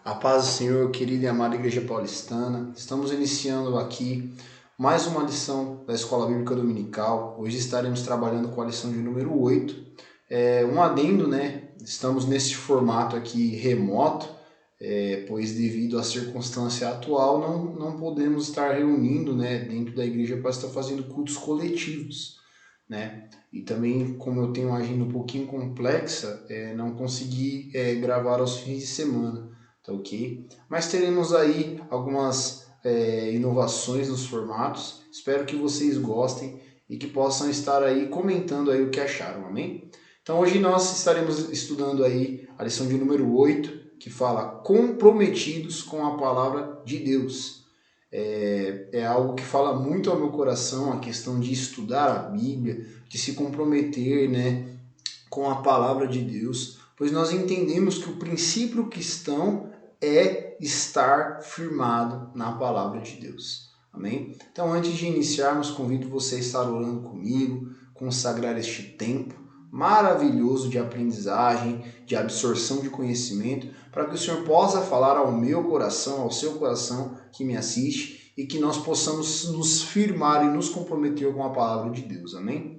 A paz do Senhor, querida e amada Igreja Paulistana. Estamos iniciando aqui mais uma lição da Escola Bíblica Dominical. Hoje estaremos trabalhando com a lição de número 8. Um adendo, né? Estamos nesse formato aqui remoto, pois devido à circunstância atual não podemos estar reunindo, né, dentro da igreja para estar fazendo cultos coletivos, né? E também, como eu tenho uma agenda um pouquinho complexa, não consegui gravar aos fins de semana. Tá ok? Mas teremos aí algumas inovações nos formatos. Espero que vocês gostem e que possam estar aí comentando aí o que acharam, amém? Então hoje nós estaremos estudando aí a lição de número 8, que fala comprometidos com a palavra de Deus. É algo que fala muito ao meu coração, a questão de estudar a Bíblia, de se comprometer, né, com a palavra de Deus, pois nós entendemos que o princípio cristão é estar firmado na palavra de Deus. Amém? Então, antes de iniciarmos, convido você a estar orando comigo, consagrar este tempo maravilhoso de aprendizagem, de absorção de conhecimento, para que o Senhor possa falar ao meu coração, ao seu coração que me assiste, e que nós possamos nos firmar e nos comprometer com a palavra de Deus. Amém?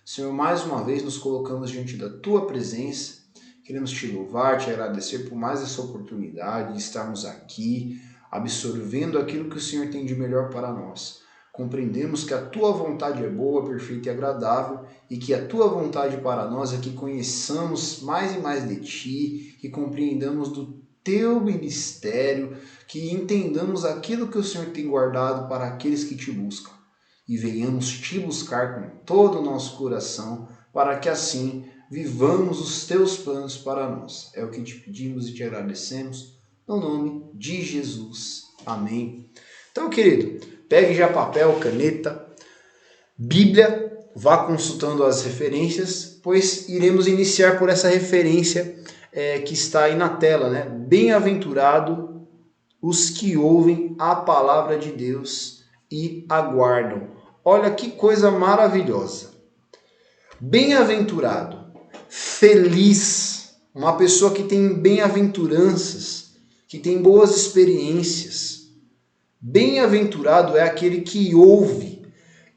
Senhor, mais uma vez nos colocamos diante da Tua presença. Queremos Te louvar, Te agradecer por mais essa oportunidade de estarmos aqui, absorvendo aquilo que o Senhor tem de melhor para nós. Compreendemos que a Tua vontade é boa, perfeita e agradável, e que a Tua vontade para nós é que conheçamos mais e mais de Ti, que compreendamos do Teu ministério, que entendamos aquilo que o Senhor tem guardado para aqueles que Te buscam. E venhamos Te buscar com todo o nosso coração, para que assim vivamos os Teus planos para nós. É o que Te pedimos e Te agradecemos, no nome de Jesus. Amém. Então, querido, pegue já papel, caneta, Bíblia, vá consultando as referências, pois iremos iniciar por essa referência que está aí na tela, né? Bem-aventurado os que ouvem a palavra de Deus e aguardam. Olha que coisa maravilhosa. Bem-aventurado, feliz, uma pessoa que tem bem-aventuranças, que tem boas experiências. Bem-aventurado é aquele que ouve.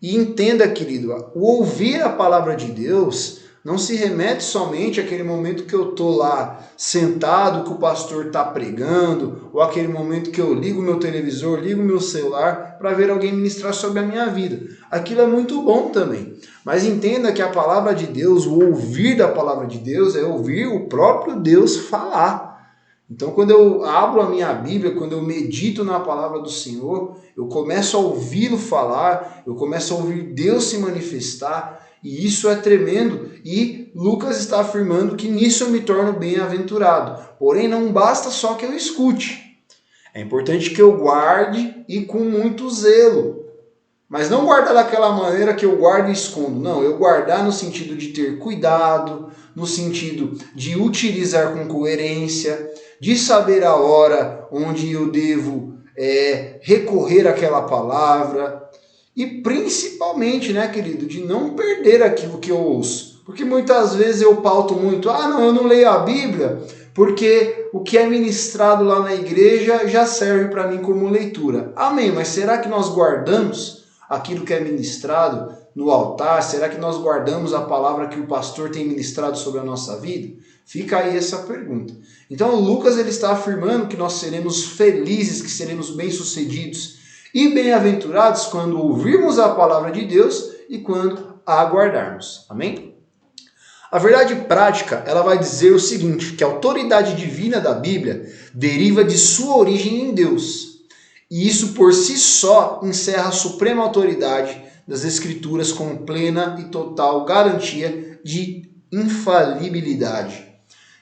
E entenda, querido, o ouvir a palavra de Deus não se remete somente àquele momento que eu estou lá sentado, que o pastor está pregando, ou aquele momento que eu ligo meu televisor, ligo meu celular para ver alguém ministrar sobre a minha vida. Aquilo é muito bom também. Mas entenda que a palavra de Deus, o ouvir da palavra de Deus, é ouvir o próprio Deus falar. Então, quando eu abro a minha Bíblia, quando eu medito na palavra do Senhor, eu começo a ouvi-lo falar, eu começo a ouvir Deus se manifestar, e isso é tremendo. E Lucas está afirmando que nisso eu me torno bem-aventurado. Porém, não basta só que eu escute. É importante que eu guarde e com muito zelo. Mas não guardar daquela maneira que eu guardo e escondo. Não, eu guardar no sentido de ter cuidado, no sentido de utilizar com coerência, de saber a hora onde eu devo recorrer àquela palavra. E principalmente, né, querido, de não perder aquilo que eu ouço. Porque muitas vezes eu pauto muito, eu não leio a Bíblia, porque o que é ministrado lá na igreja já serve para mim como leitura. Amém, mas será que nós guardamos aquilo que é ministrado no altar? Será que nós guardamos a palavra que o pastor tem ministrado sobre a nossa vida? Fica aí essa pergunta. Então Lucas ele está afirmando que nós seremos felizes, que seremos bem-sucedidos e bem-aventurados quando ouvirmos a palavra de Deus e quando a aguardarmos. Amém? A verdade prática, ela vai dizer o seguinte, que a autoridade divina da Bíblia deriva de sua origem em Deus. E isso por si só encerra a suprema autoridade das Escrituras com plena e total garantia de infalibilidade.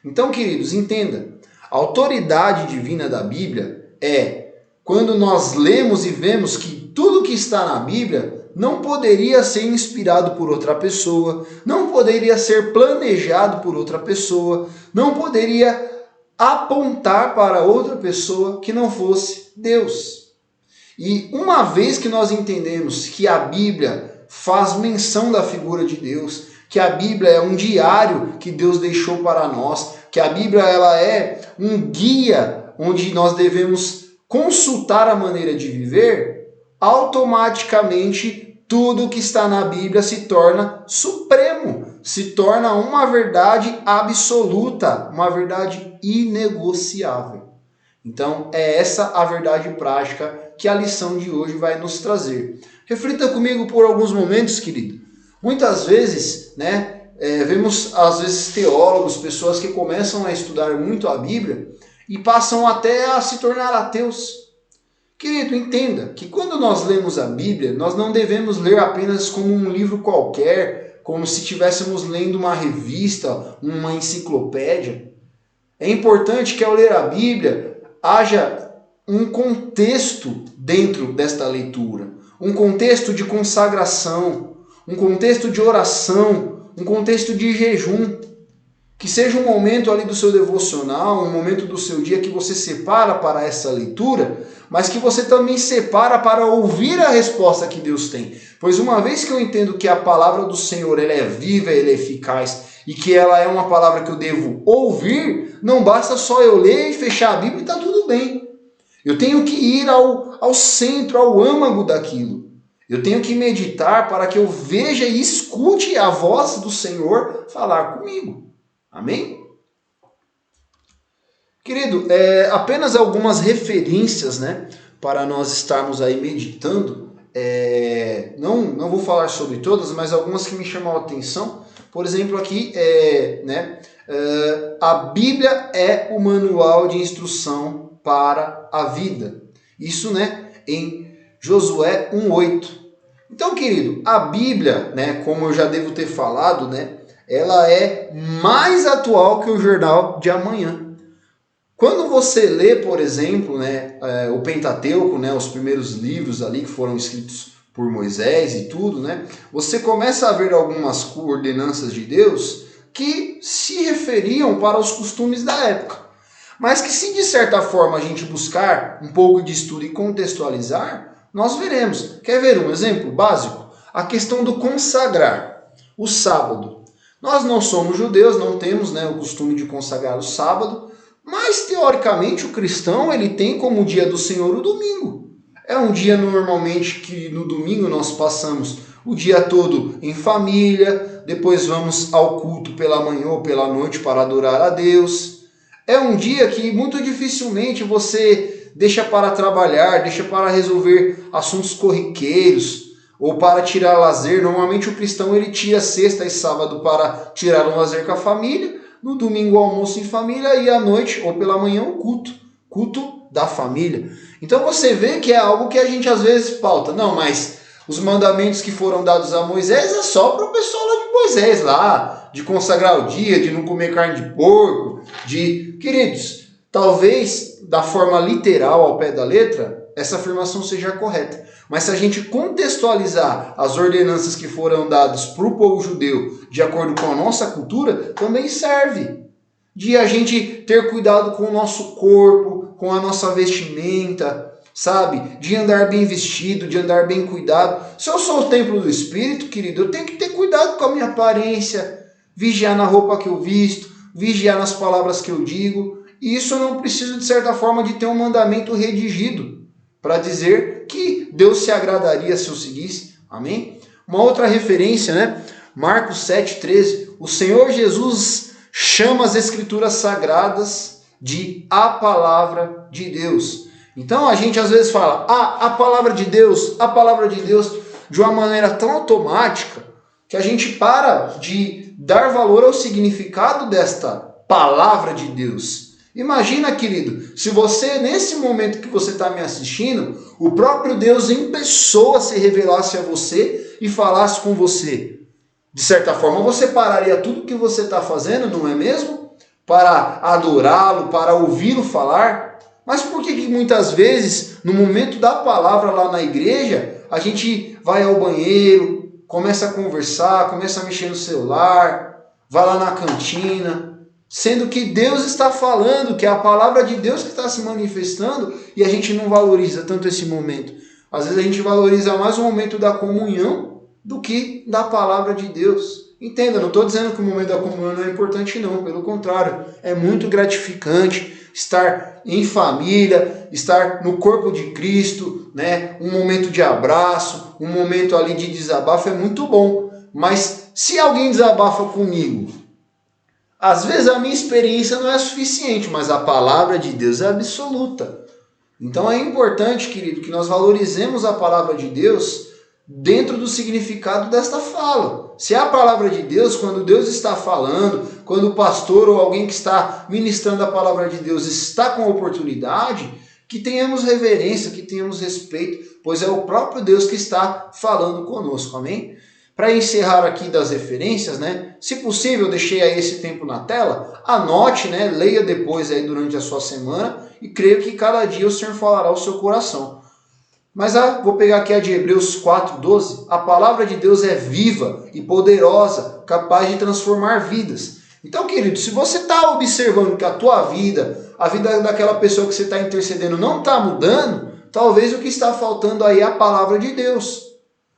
Então, queridos, entenda, a autoridade divina da Bíblia é quando nós lemos e vemos que tudo que está na Bíblia não poderia ser inspirado por outra pessoa, não poderia ser planejado por outra pessoa, não poderia apontar para outra pessoa que não fosse Deus. E uma vez que nós entendemos que a Bíblia faz menção da figura de Deus, que a Bíblia é um diário que Deus deixou para nós, que a Bíblia ela é um guia onde nós devemos consultar a maneira de viver, automaticamente tudo que está na Bíblia se torna supremo, se torna uma verdade absoluta, uma verdade inegociável. Então, é essa a verdade prática que a lição de hoje vai nos trazer. Reflita comigo por alguns momentos, querido. Muitas vezes, vemos às vezes teólogos, pessoas que começam a estudar muito a Bíblia e passam até a se tornar ateus. Querido, entenda que quando nós lemos a Bíblia, nós não devemos ler apenas como um livro qualquer, como se estivéssemos lendo uma revista, uma enciclopédia. É importante que ao ler a Bíblia haja um contexto dentro desta leitura, um contexto de consagração, um contexto de oração, um contexto de jejum, que seja um momento ali do seu devocional, um momento do seu dia que você separa para essa leitura, mas que você também separa para ouvir a resposta que Deus tem. Pois uma vez que eu entendo que a palavra do Senhor ela é viva, ela é eficaz, e que ela é uma palavra que eu devo ouvir, não basta só eu ler e fechar a Bíblia e está tudo bem. Eu tenho que ir ao centro, ao âmago daquilo. Eu tenho que meditar para que eu veja e escute a voz do Senhor falar comigo. Amém? Querido, apenas algumas referências, para nós estarmos aí meditando. Não vou falar sobre todas, mas algumas que me chamam a atenção. Por exemplo, aqui, a Bíblia é o manual de instrução para a vida. Isso, em Josué 1:8. Então, querido, a Bíblia, como eu já devo ter falado, ela é mais atual que o jornal de amanhã. Quando você lê, por exemplo, o Pentateuco, os primeiros livros ali que foram escritos por Moisés e tudo, você começa a ver algumas ordenanças de Deus que se referiam para os costumes da época. Mas que se de certa forma a gente buscar um pouco de estudo e contextualizar, nós veremos. Quer ver um exemplo básico? A questão do consagrar o sábado. Nós não somos judeus, não temos o costume de consagrar o sábado, mas teoricamente o cristão ele tem como dia do Senhor o domingo. É um dia normalmente que no domingo nós passamos o dia todo em família, depois vamos ao culto pela manhã ou pela noite para adorar a Deus. É um dia que muito dificilmente você deixa para trabalhar, deixa para resolver assuntos corriqueiros ou para tirar lazer. Normalmente o cristão ele tira sexta e sábado para tirar um lazer com a família, no domingo o almoço em família e à noite ou pela manhã o culto da família. Então você vê que é algo que a gente às vezes pauta. Não, mas os mandamentos que foram dados a Moisés é só para o pessoal lá de Moisés lá, de consagrar o dia, de não comer carne de porco, Queridos, talvez da forma literal ao pé da letra, essa afirmação seja correta. Mas se a gente contextualizar as ordenanças que foram dadas para o povo judeu de acordo com a nossa cultura, também serve. De a gente ter cuidado com o nosso corpo, com a nossa vestimenta, sabe? De andar bem vestido, de andar bem cuidado. Se eu sou o templo do Espírito, querido, eu tenho que ter cuidado com a minha aparência, vigiar na roupa que eu visto, vigiar nas palavras que eu digo. E isso eu não preciso, de certa forma, de ter um mandamento redigido para dizer que Deus se agradaria se eu seguisse. Amém? Uma outra referência, Marcos 7,13. O Senhor Jesus chama as Escrituras Sagradas de a Palavra de Deus. Então a gente às vezes fala, a palavra de Deus, de uma maneira tão automática que a gente para de dar valor ao significado desta palavra de Deus. Imagina, querido, se você, nesse momento que você está me assistindo, o próprio Deus em pessoa se revelasse a você e falasse com você. De certa forma, você pararia tudo que você está fazendo, não é mesmo? Para adorá-lo, para ouvi-lo falar. Mas por que muitas vezes, no momento da palavra lá na igreja, a gente vai ao banheiro, começa a conversar, começa a mexer no celular, vai lá na cantina, sendo que Deus está falando, que é a palavra de Deus que está se manifestando, e a gente não valoriza tanto esse momento. Às vezes a gente valoriza mais o momento da comunhão do que da palavra de Deus. Entenda, não estou dizendo que o momento da comunhão não é importante não, pelo contrário, é muito gratificante estar em família, estar no corpo de Cristo, né? Um momento de abraço, um momento ali de desabafo é muito bom, mas se alguém desabafa comigo, às vezes a minha experiência não é suficiente, mas a palavra de Deus é absoluta. Então é importante, querido, que nós valorizemos a palavra de Deus dentro do significado desta fala. Se é a palavra de Deus, quando Deus está falando, quando o pastor ou alguém que está ministrando a palavra de Deus está com a oportunidade, que tenhamos reverência, que tenhamos respeito, pois é o próprio Deus que está falando conosco, amém? Para encerrar aqui das referências, né? Se possível, eu deixei aí esse tempo na tela, anote, né? Leia depois aí durante a sua semana e creio que cada dia o Senhor falará ao seu coração. Mas vou pegar aqui a de Hebreus 4:12. A palavra de Deus é viva e poderosa, capaz de transformar vidas. Então, querido, se você está observando que a tua vida, a vida daquela pessoa que você está intercedendo não está mudando, talvez o que está faltando aí é a palavra de Deus.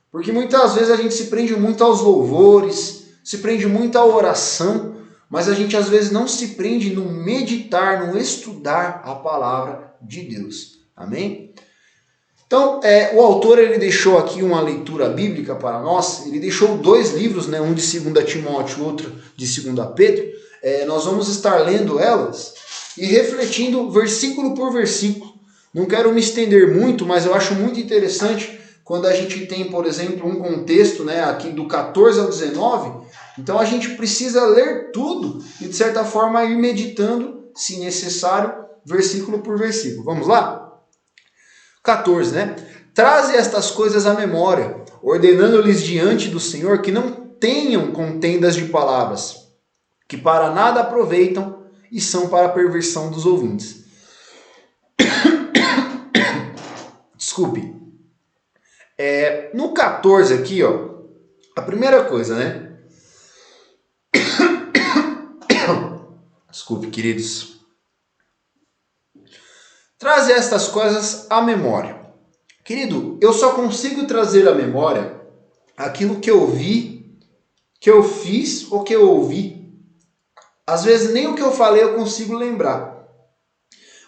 Porque muitas vezes a gente se prende muito aos louvores, se prende muito à oração, mas a gente às vezes não se prende no meditar, no estudar a palavra de Deus. Amém? Então, o autor ele deixou aqui uma leitura bíblica para nós, ele deixou 2 livros, né, um de 2 Timóteo, outro de 2 Pedro. Nós vamos estar lendo elas e refletindo versículo por versículo. Não quero me estender muito, mas eu acho muito interessante quando a gente tem, por exemplo, um contexto, né, aqui do 14 ao 19, então a gente precisa ler tudo e, de certa forma, ir meditando, se necessário, versículo por versículo. Vamos lá? 14, né? Traze estas coisas à memória, ordenando-lhes diante do Senhor que não tenham contendas de palavras, que para nada aproveitam e são para a perversão dos ouvintes. Desculpe. No 14 aqui, ó, a primeira coisa, né? Desculpe, queridos. Traze estas coisas à memória. Querido, eu só consigo trazer à memória aquilo que eu vi, que eu fiz ou que eu ouvi. Às vezes nem o que eu falei eu consigo lembrar.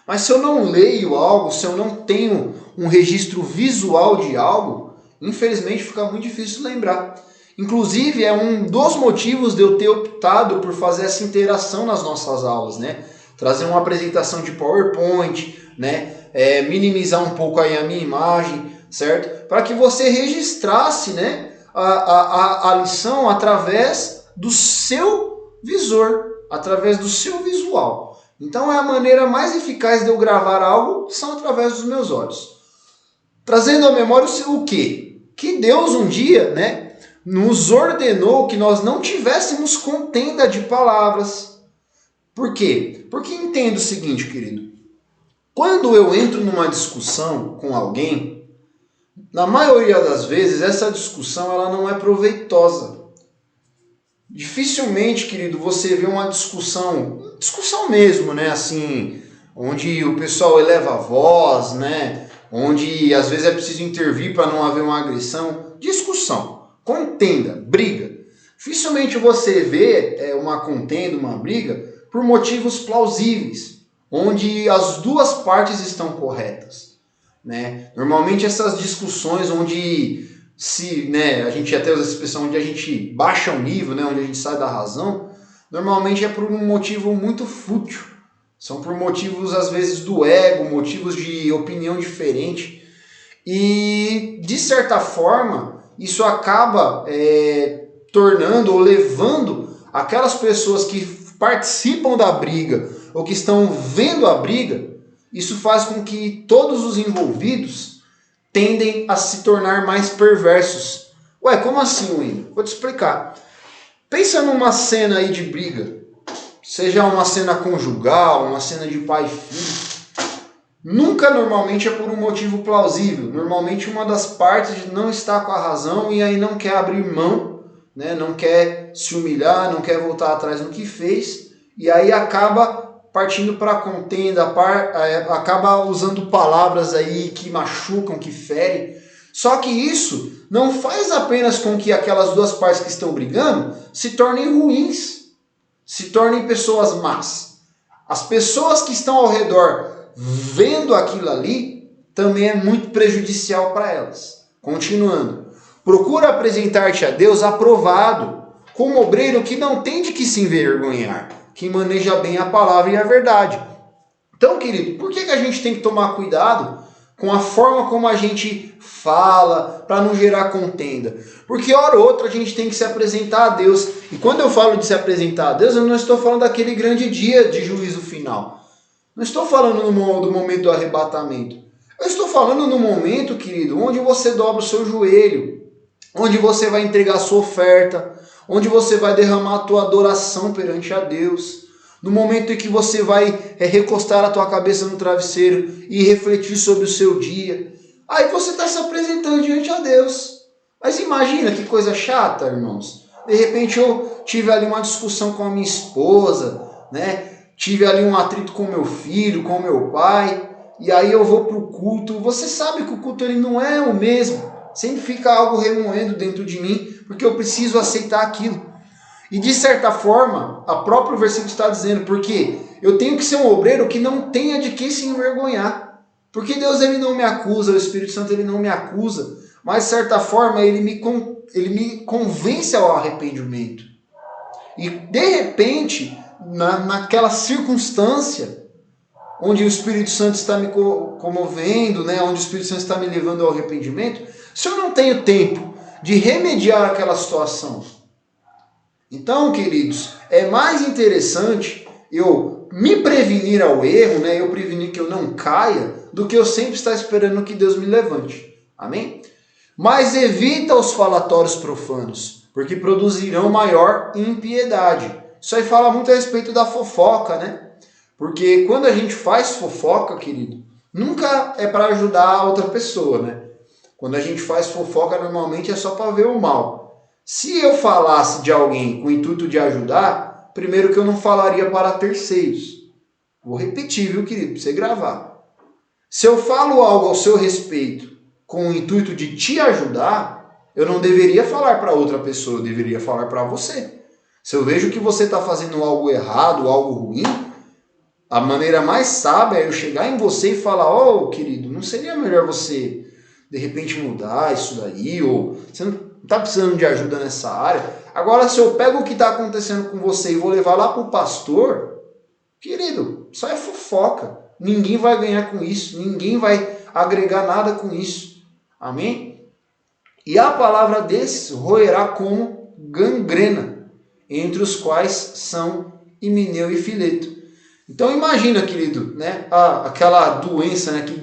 Mas se eu não leio algo, se eu não tenho um registro visual de algo, infelizmente fica muito difícil lembrar. Inclusive é um dos motivos de eu ter optado por fazer essa interação nas nossas aulas, né? Trazer uma apresentação de PowerPoint, né? Minimizar um pouco aí a minha imagem, certo? Para que você registrasse, né, a lição através do seu visor, através do seu visual. Então é a maneira mais eficaz de eu gravar algo, são através dos meus olhos. Trazendo à memória o quê? Que Deus um dia, né, nos ordenou que nós não tivéssemos contenda de palavras. Por quê? Porque entendo o seguinte, querido. Quando eu entro numa discussão com alguém, na maioria das vezes essa discussão ela não é proveitosa. Dificilmente, querido, você vê uma discussão mesmo, né, assim, onde o pessoal eleva a voz, né, onde às vezes é preciso intervir para não haver uma agressão. Discussão, contenda, briga. Dificilmente você vê uma contenda, uma briga, por motivos plausíveis, onde as duas partes estão corretas, né? Normalmente essas discussões onde a gente até usa a expressão onde a gente baixa o nível, né, onde a gente sai da razão, normalmente é por um motivo muito fútil. São por motivos às vezes do ego, motivos de opinião diferente. E de certa forma isso acaba tornando ou levando aquelas pessoas que participam da briga ou que estão vendo a briga, isso faz com que todos os envolvidos tendem a se tornar mais perversos. Ué, como assim, Wendel? Vou te explicar. Pensa numa cena aí de briga, seja uma cena conjugal, uma cena de pai e filho. Nunca normalmente é por um motivo plausível. Normalmente uma das partes não está com a razão e aí não quer abrir mão, né? Não quer se humilhar, não quer voltar atrás no que fez, e aí acaba partindo para a contenda, acaba usando palavras aí que machucam, que ferem. Só que isso não faz apenas com que aquelas duas partes que estão brigando se tornem ruins, se tornem pessoas más. As pessoas que estão ao redor vendo aquilo ali também é muito prejudicial para elas. Continuando. Procura apresentar-te a Deus aprovado, como obreiro que não tem de que se envergonhar, que maneja bem a palavra e a verdade. Então, querido, por que a gente tem que tomar cuidado com a forma como a gente fala, para não gerar contenda? Porque hora ou outra a gente tem que se apresentar a Deus. E quando eu falo de se apresentar a Deus, eu não estou falando daquele grande dia de juízo final. Não estou falando do momento do arrebatamento. Eu estou falando no momento, querido, onde você dobra o seu joelho, onde você vai entregar a sua oferta, onde você vai derramar a tua adoração perante a Deus, no momento em que você vai recostar a tua cabeça no travesseiro e refletir sobre o seu dia. Aí você está se apresentando diante a Deus. Mas imagina que coisa chata, irmãos. De repente eu tive ali uma discussão com a minha esposa, né? Tive ali um atrito com meu filho, com meu pai, e aí eu vou para o culto. Você sabe que o culto ele não é o mesmo. Sempre fica algo remoendo dentro de mim, porque eu preciso aceitar aquilo. E de certa forma, a próprio versículo está dizendo, porque eu tenho que ser um obreiro que não tenha de que se envergonhar. Porque Deus ele não me acusa, o Espírito Santo ele não me acusa, mas de certa forma ele me convence ao arrependimento. E de repente, naquela circunstância onde o Espírito Santo está me comovendo, né, onde o Espírito Santo está me levando ao arrependimento, se eu não tenho tempo de remediar aquela situação, então, queridos, é mais interessante eu me prevenir ao erro, né, eu prevenir que eu não caia, do que eu sempre estar esperando que Deus me levante. Amém? Mas evita os falatórios profanos, porque produzirão maior impiedade. Isso aí fala muito a respeito da fofoca, né? Porque quando a gente faz fofoca, querido, nunca é para ajudar a outra pessoa, né? Quando a gente faz fofoca, normalmente é só para ver o mal. Se eu falasse de alguém com o intuito de ajudar, primeiro que eu não falaria para terceiros. Vou repetir, viu, querido, para você gravar. Se eu falo algo ao seu respeito com o intuito de te ajudar, eu não deveria falar para outra pessoa, eu deveria falar para você. Se eu vejo que você está fazendo algo errado, algo ruim, a maneira mais sábia é eu chegar em você e falar, ô, querido, não seria melhor você de repente mudar isso daí, ou você não está precisando de ajuda nessa área? Agora, se eu pego o que está acontecendo com você e vou levar lá para o pastor, querido, isso é fofoca. Ninguém vai ganhar com isso, ninguém vai agregar nada com isso. Amém? E a palavra desses roerá como gangrena, entre os quais são Himeneu e Fileto. Então imagina, querido, né, aquela doença, né, que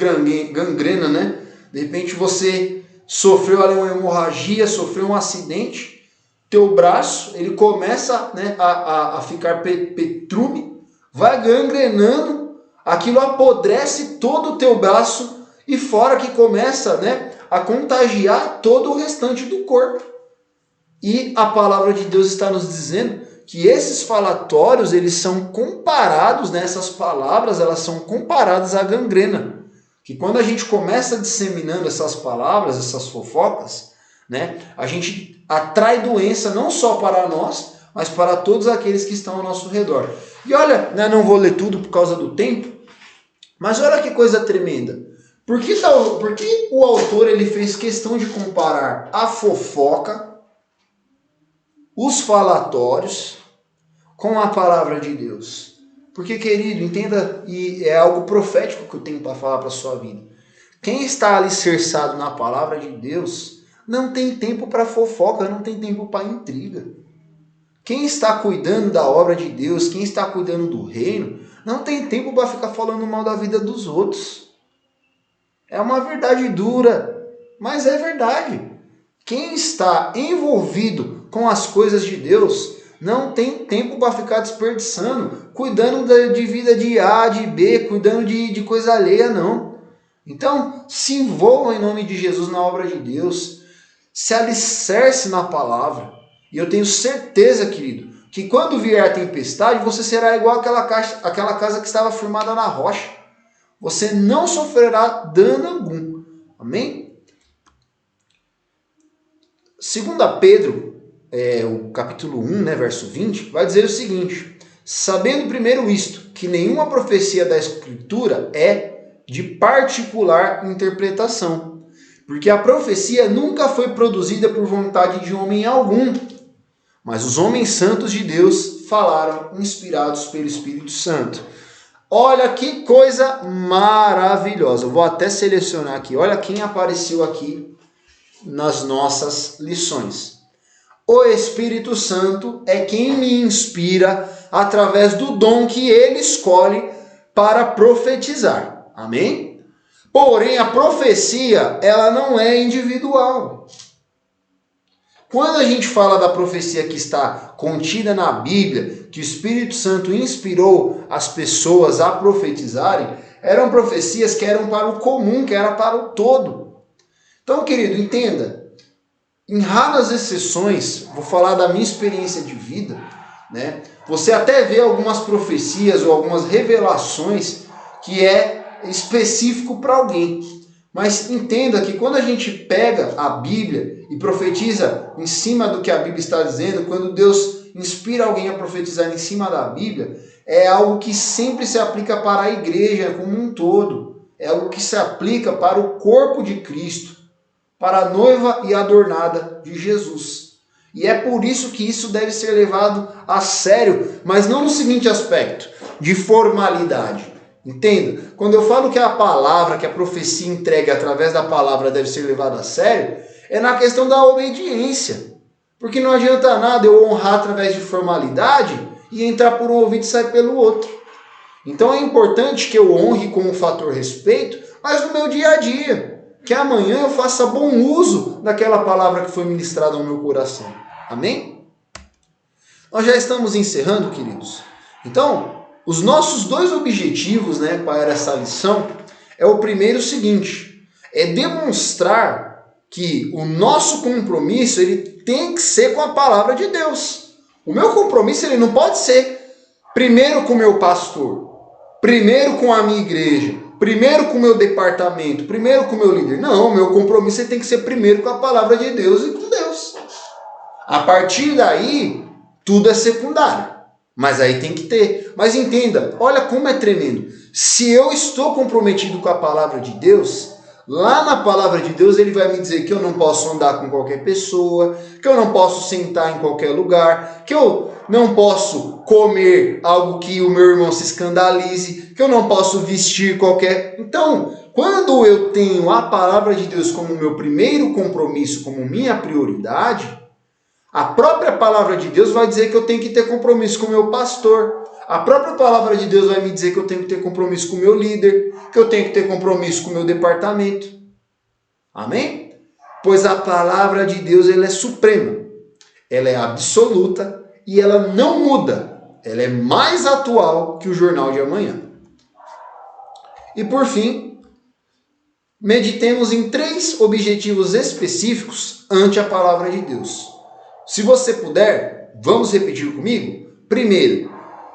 gangrena, né? De repente você sofreu ali uma hemorragia, sofreu um acidente, teu braço ele começa, né, a ficar petrume, vai gangrenando, aquilo apodrece todo o teu braço e fora que começa, né, a contagiar todo o restante do corpo. E a palavra de Deus está nos dizendo que esses falatórios, eles são comparados, né, essas palavras, elas são comparadas à gangrena. Que quando a gente começa disseminando essas palavras, essas fofocas, né, a gente atrai doença não só para nós, mas para todos aqueles que estão ao nosso redor. E olha, né, não vou ler tudo por causa do tempo, mas olha que coisa tremenda. Por que o autor ele fez questão de comparar a fofoca, os falatórios, com a palavra de Deus? Porque, querido, entenda, e é algo profético que eu tenho para falar para a sua vida. Quem está alicerçado na palavra de Deus não tem tempo para fofoca, não tem tempo para intriga. Quem está cuidando da obra de Deus, quem está cuidando do reino, não tem tempo para ficar falando mal da vida dos outros. É uma verdade dura, mas é verdade. Quem está envolvido com as coisas de Deus não tem tempo para ficar desperdiçando, cuidando de vida de A, de B, cuidando de coisa alheia, não. Então, se envolvam em nome de Jesus na obra de Deus, se alicerce na palavra. E eu tenho certeza, querido, que quando vier a tempestade, você será igual àquela casa que estava firmada na rocha. Você não sofrerá dano algum. Amém? Pedro, o capítulo 1, né, verso 20, vai dizer o seguinte: sabendo primeiro isto, que nenhuma profecia da Escritura é de particular interpretação, porque a profecia nunca foi produzida por vontade de homem algum, mas os homens santos de Deus falaram inspirados pelo Espírito Santo. Olha que coisa maravilhosa. Eu vou até selecionar aqui. Olha quem apareceu aqui nas nossas lições. O Espírito Santo é quem me inspira através do dom que ele escolhe para profetizar. Amém? Porém, a profecia, ela não é individual. Quando a gente fala da profecia que está contida na Bíblia, que o Espírito Santo inspirou as pessoas a profetizarem, eram profecias que eram para o comum, que era para o todo. Então, querido, entenda, em raras exceções, vou falar da minha experiência de vida, né? Você até vê algumas profecias ou algumas revelações que é específico para alguém. Mas entenda que quando a gente pega a Bíblia e profetiza em cima do que a Bíblia está dizendo, quando Deus inspira alguém a profetizar em cima da Bíblia, é algo que sempre se aplica para a igreja como um todo. É algo que se aplica para o corpo de Cristo, para a noiva e adornada de Jesus. E é por isso que isso deve ser levado a sério, mas não no seguinte aspecto, de formalidade. Entenda, quando eu falo que a palavra, que a profecia entregue através da palavra deve ser levada a sério, é na questão da obediência. Porque não adianta nada eu honrar através de formalidade e entrar por um ouvido e sair pelo outro. Então é importante que eu honre com o fator respeito, mas no meu dia a dia, que amanhã eu faça bom uso daquela palavra que foi ministrada ao meu coração. Amém? Nós já estamos encerrando, queridos. Então, os nossos dois objetivos, né, para essa lição é o primeiro seguinte, é demonstrar que o nosso compromisso ele tem que ser com a palavra de Deus. O meu compromisso ele não pode ser primeiro com o meu pastor, primeiro com a minha igreja, primeiro com o meu departamento, primeiro com o meu líder. Não, o meu compromisso ele tem que ser primeiro com a palavra de Deus e com Deus. A partir daí, tudo é secundário. Mas aí tem que ter. Mas entenda, olha como é tremendo. Se eu estou comprometido com a palavra de Deus, lá na palavra de Deus ele vai me dizer que eu não posso andar com qualquer pessoa, que eu não posso sentar em qualquer lugar, que eu não posso comer algo que o meu irmão se escandalize, que eu não posso vestir qualquer... Então, quando eu tenho a palavra de Deus como meu primeiro compromisso, como minha prioridade, a própria palavra de Deus vai dizer que eu tenho que ter compromisso com o meu pastor. A própria palavra de Deus vai me dizer que eu tenho que ter compromisso com o meu líder, que eu tenho que ter compromisso com o meu departamento. Amém? Pois a palavra de Deus ela é suprema, ela é absoluta e ela não muda. Ela é mais atual que o jornal de amanhã. E por fim, meditemos em 3 objetivos específicos ante a palavra de Deus. Se você puder, vamos repetir comigo? Primeiro,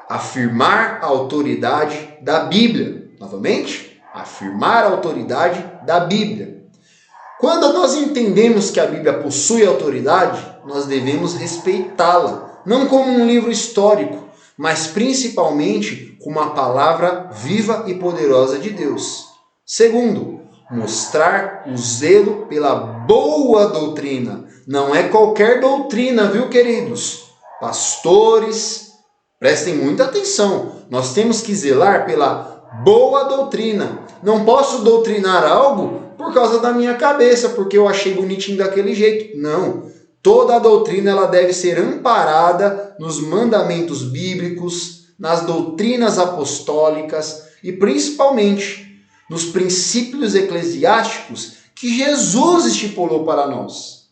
afirmar a autoridade da Bíblia. Novamente, afirmar a autoridade da Bíblia. Quando nós entendemos que a Bíblia possui autoridade, nós devemos respeitá-la, não como um livro histórico, mas principalmente como uma palavra viva e poderosa de Deus. Segundo, mostrar o zelo pela boa doutrina. Não é qualquer doutrina, viu, queridos? Pastores, prestem muita atenção. Nós temos que zelar pela boa doutrina. Não posso doutrinar algo por causa da minha cabeça, porque eu achei bonitinho daquele jeito. Não. Toda a doutrina ela deve ser amparada nos mandamentos bíblicos, nas doutrinas apostólicas e principalmente nos princípios eclesiásticos que Jesus estipulou para nós.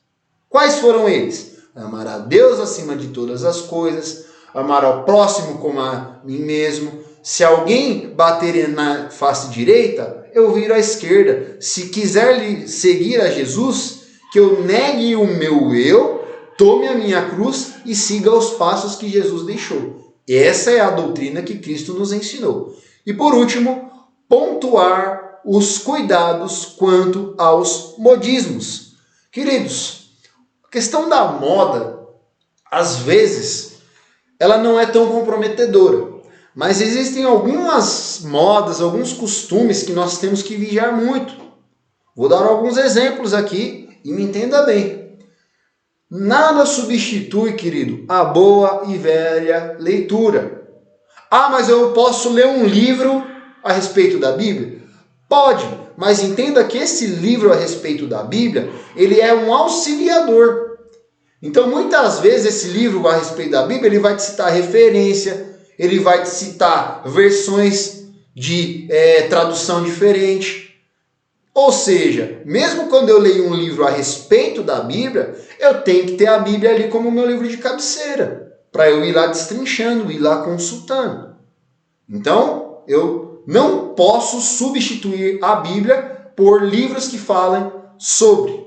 Quais foram eles? Amar a Deus acima de todas as coisas, amar ao próximo como a mim mesmo. Se alguém bater na face direita, eu viro à esquerda. Se quiser seguir a Jesus, que eu negue o meu eu, tome a minha cruz e siga os passos que Jesus deixou. Essa é a doutrina que Cristo nos ensinou. E por último, pontuar os cuidados quanto aos modismos. Queridos, questão da moda, às vezes, ela não é tão comprometedora. Mas existem algumas modas, alguns costumes que nós temos que vigiar muito. Vou dar alguns exemplos aqui e me entenda bem. Nada substitui, querido, a boa e velha leitura. Ah, mas eu posso ler um livro a respeito da Bíblia? Pode, mas entenda que esse livro a respeito da Bíblia, ele é um auxiliador. Então, muitas vezes, esse livro a respeito da Bíblia, ele vai te citar referência, ele vai te citar versões de tradução diferente. Ou seja, mesmo quando eu leio um livro a respeito da Bíblia, eu tenho que ter a Bíblia ali como meu livro de cabeceira, para eu ir lá destrinchando, ir lá consultando. Então, eu não posso substituir a Bíblia por livros que falem sobre.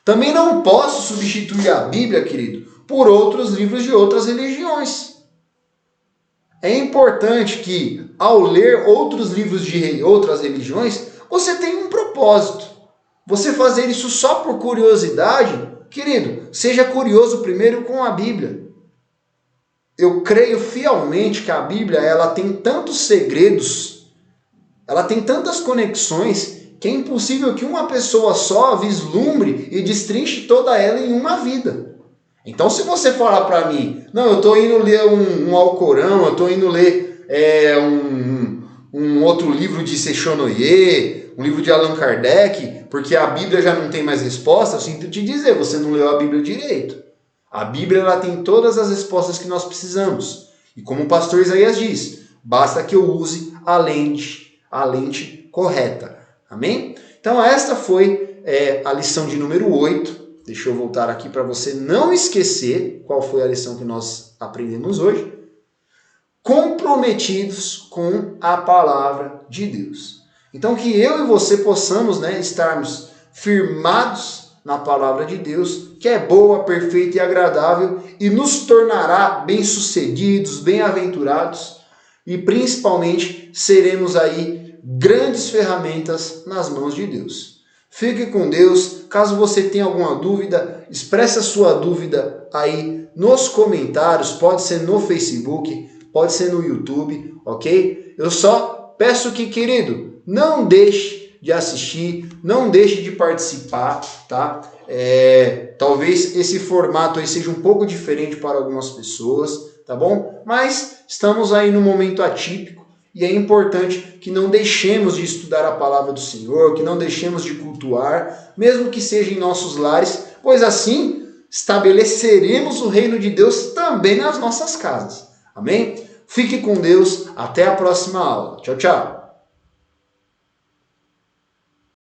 Também não posso substituir a Bíblia, querido, por outros livros de outras religiões. É importante que, ao ler outros livros de outras religiões, você tenha um propósito. Você fazer isso só por curiosidade, querido, seja curioso primeiro com a Bíblia. Eu creio fielmente que a Bíblia ela tem tantos segredos, ela tem tantas conexões, que é impossível que uma pessoa só vislumbre e destrinche toda ela em uma vida. Então, se você falar para mim, não, eu estou indo ler um Alcorão, eu estou indo ler um outro livro de Sechonoye, um livro de Allan Kardec, porque a Bíblia já não tem mais resposta, eu sinto te dizer, você não leu a Bíblia direito. A Bíblia ela tem todas as respostas que nós precisamos. E como o pastor Isaías diz, basta que eu use a lente correta. Amém? Então esta foi a lição de número 8. Deixa eu voltar aqui para você não esquecer qual foi a lição que nós aprendemos hoje. Comprometidos com a palavra de Deus. Então que eu e você possamos estarmos firmados na palavra de Deus, que é boa, perfeita e agradável e nos tornará bem-sucedidos, bem-aventurados e principalmente seremos aí grandes ferramentas nas mãos de Deus. Fique com Deus. Caso você tenha alguma dúvida, expresse a sua dúvida aí nos comentários, pode ser no Facebook, pode ser no YouTube, ok? Eu só peço que, querido, não deixe de assistir, não deixe de participar, tá? Talvez esse formato aí seja um pouco diferente para algumas pessoas, tá bom? Mas estamos aí num momento atípico e é importante que não deixemos de estudar a palavra do Senhor, que não deixemos de cultuar, mesmo que seja em nossos lares, pois assim estabeleceremos o reino de Deus também nas nossas casas. Amém? Fique com Deus, até a próxima aula. Tchau, tchau.